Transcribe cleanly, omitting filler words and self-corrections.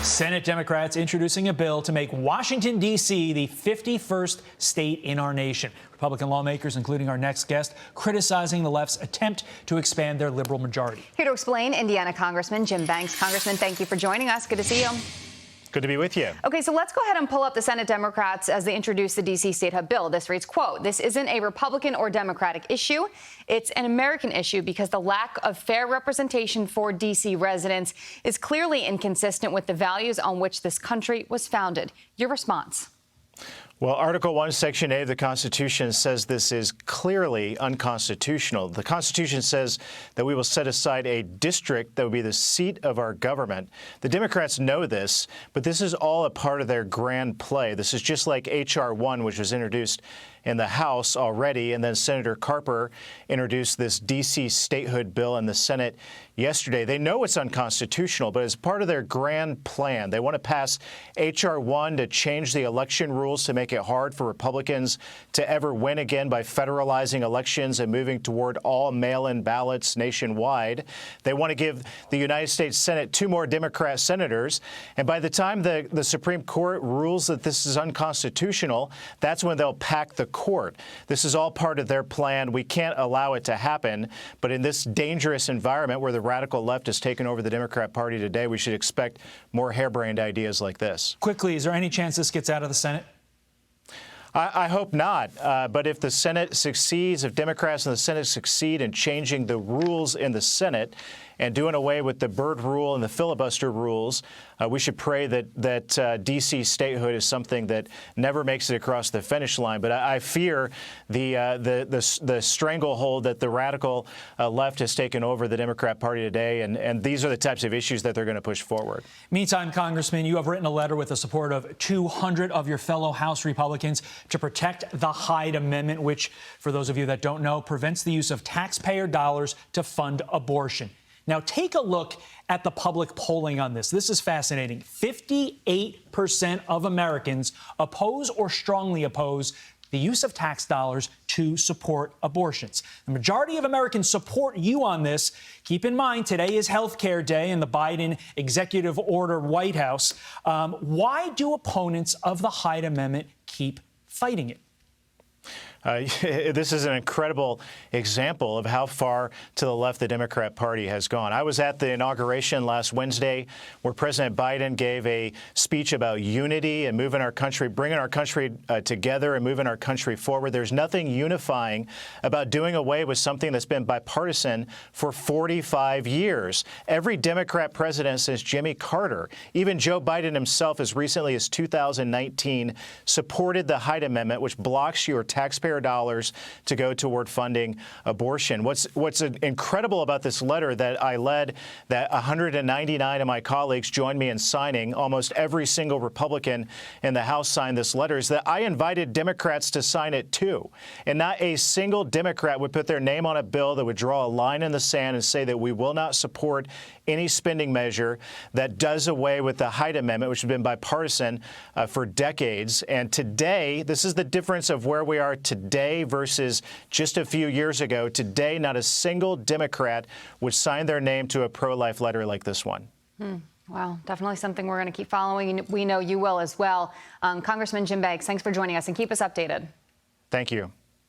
Senate Democrats introducing a bill to make Washington, D.C. the 51st state in our nation. Republican lawmakers, including our next guest, criticizing the left's attempt to expand their liberal majority. Here to explain, Indiana Congressman Jim Banks. Congressman, thank you for joining us. Good to see you. Good to be with you. Okay, so let's go ahead and pull up the Senate Democrats as they introduce the D.C. statehood bill. This reads, quote, "This isn't a Republican or Democratic issue. It's an American issue because the lack of fair representation for D.C. residents is clearly inconsistent with the values on which this country was founded." Your response? Well, Article 1, Section A of the Constitution says this is clearly unconstitutional. The Constitution says that we will set aside a district that would be the seat of our government. The Democrats know this, but this is all a part of their grand play. This is just like H.R. 1, which was introduced in the House already, and then Senator Carper introduced this D.C. statehood bill in the Senate yesterday. They know it's unconstitutional, but as part of their grand plan, they want to pass H.R. 1 to change the election rules to make it hard for Republicans to ever win again by federalizing elections and moving toward all mail-in ballots nationwide. They want to give the United States Senate 2 more Democrat senators, and by the time the Supreme Court rules that this is unconstitutional, that's when they'll pack the court. This is all part of their plan. We can't allow it to happen, but in this dangerous environment where the radical left has taken over the Democrat Party today, we should expect more harebrained ideas like this. Quickly, is there any chance this gets out of the Senate? I hope not, but if the Senate succeeds, if Democrats in the Senate succeed in changing the rules in the Senate and doing away with the Byrd rule and the filibuster rules, we should pray that D.C. statehood is something that never makes it across the finish line. But I fear the stranglehold that the radical left has taken over the Democrat Party today, and these are the types of issues that they're going to push forward. Meantime, Congressman, you have written a letter with the support of 200 of your fellow House Republicans to protect the HYDE Amendment, which, for those of you that don't know, prevents the use of taxpayer dollars to fund abortion. Now, take a look at the public polling on this. This is fascinating. 58% of Americans oppose or strongly oppose the use of tax dollars to support abortions. The majority of Americans support you on this. Keep in mind, today is Health Care Day in the Biden executive order White House. Why do opponents of the HYDE Amendment keep fighting it? This is an incredible example of how far to the left the Democrat Party has gone. I was at the inauguration last Wednesday where President Biden gave a speech about unity and moving our country, bringing our country together and moving our country forward. There's nothing unifying about doing away with something that's been bipartisan for 45 years. Every Democrat president since Jimmy Carter, even Joe Biden himself as recently as 2019, supported the HYDE Amendment, which blocks your taxpayer dollars to go toward funding abortion. What's incredible about this letter that I led, that 199 of my colleagues joined me in signing, almost every single Republican in the House signed this letter, is that I invited Democrats to sign it too. And not a single Democrat would put their name on a bill that would draw a line in the sand and say that we will not support any spending measure that does away with the HYDE Amendment, which has been bipartisan for decades. And today, this is the difference of where we are today versus just a few years ago. Today, not a single Democrat would sign their name to a pro-life letter like this one. Well, definitely something we're going to keep following. We know you will as well. Congressman Jim Banks, thanks for joining us, and keep us updated. Thank you.